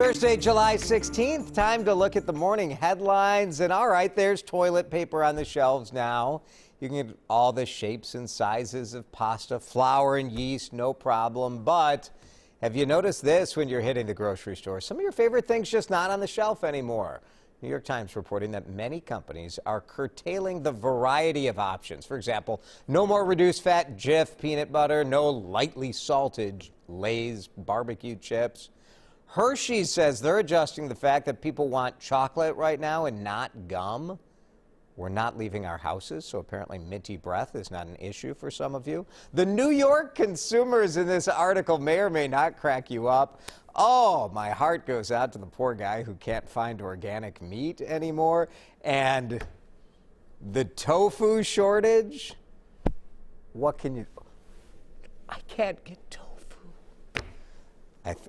Thursday, July 16th, time to look at the morning headlines. And all right, there's toilet paper on the shelves now. You can get all the shapes and sizes of pasta, flour and yeast, no problem. But have you noticed this when you're hitting the grocery store? Some of your favorite things just not on the shelf anymore. New York Times reporting that many companies are curtailing the variety of options. For example, no more reduced fat Jif peanut butter, no lightly salted Lay's barbecue chips. Hershey's says they're adjusting the fact that people want chocolate right now and not gum. We're not leaving our houses, so apparently minty breath is not an issue for some of you. The New York consumers in this article may or may not crack you up. Oh, my heart goes out to the poor guy who can't find organic meat anymore. And the tofu shortage. What can you... I can't get tofu.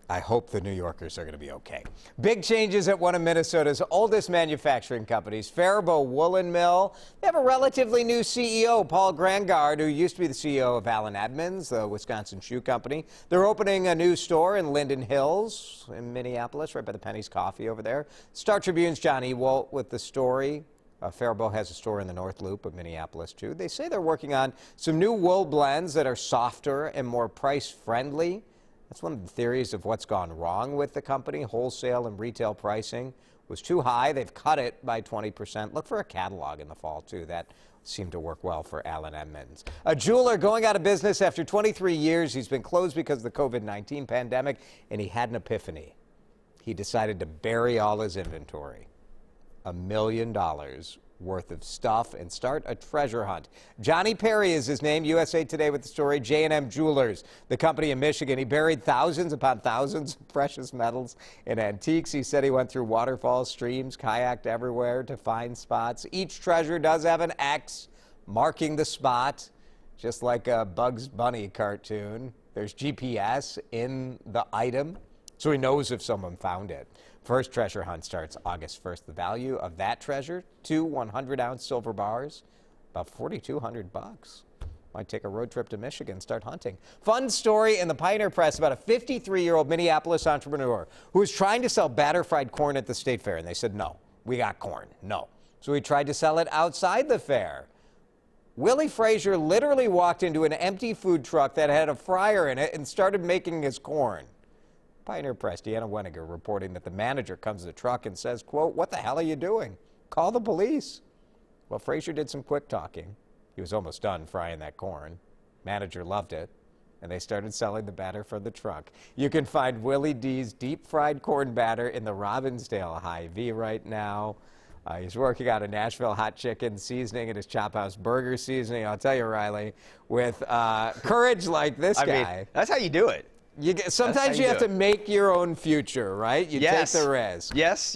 I hope the New Yorkers are going to be okay. Big changes at one of Minnesota's oldest manufacturing companies, Faribault Woolen Mill. They have a relatively new CEO, Paul Grangard, who used to be the CEO of Allen Edmonds, the Wisconsin shoe company. They're opening a new store in Linden Hills in Minneapolis, right by the Penny's Coffee over there. Star Tribune's John Ewalt with the story. Faribault has a store in the North Loop of Minneapolis, too. They say they're working on some new wool blends that are softer and more price-friendly. That's one of the theories of what's gone wrong with the company. Wholesale and retail pricing was too high. They've cut it by 20%. Look for a catalog in the fall, too. That seemed to work well for Allen Edmonds. A jeweler going out of business after 23 years. He's been closed because of the COVID-19 pandemic, and he had an epiphany. He decided to bury all his inventory. $1 million worth of stuff and start a treasure hunt. Johnny Perry is his name. USA Today with the story. J&M Jewelers, the company in Michigan. He buried thousands upon thousands of precious metals and antiques. He said he went through waterfalls, streams, kayaked everywhere to find spots. Each treasure does have an X marking the spot, just like a Bugs Bunny cartoon. There's GPS in the item, so he knows if someone found it. First treasure hunt starts August 1st. The value of that treasure, 2 100-ounce silver bars, about $4,200. Might take a road trip to Michigan, start hunting. Fun story in the Pioneer Press about a 53-year-old Minneapolis entrepreneur who was trying to sell batter fried corn at the state fair, and they said, no, we got corn, no. So he tried to sell it outside the fair. Willie Frazier literally walked into an empty food truck that had a fryer in it and started making his corn. Pioneer Press, Deanna Weniger reporting that the manager comes to the truck and says, quote, "What the hell are you doing? Call the police." Well, Frazier did some quick talking. He was almost done frying that corn. Manager loved it, and they started selling the batter from the truck. You can find Willie D's deep fried corn batter in the Robbinsdale Hy-Vee right now. He's working on a Nashville hot chicken seasoning and his Chop House burger seasoning. I'll tell you, Riley, with courage like this guy. I mean, that's how you do it. Sometimes you have to make your own future, right? You take the risk. Yes.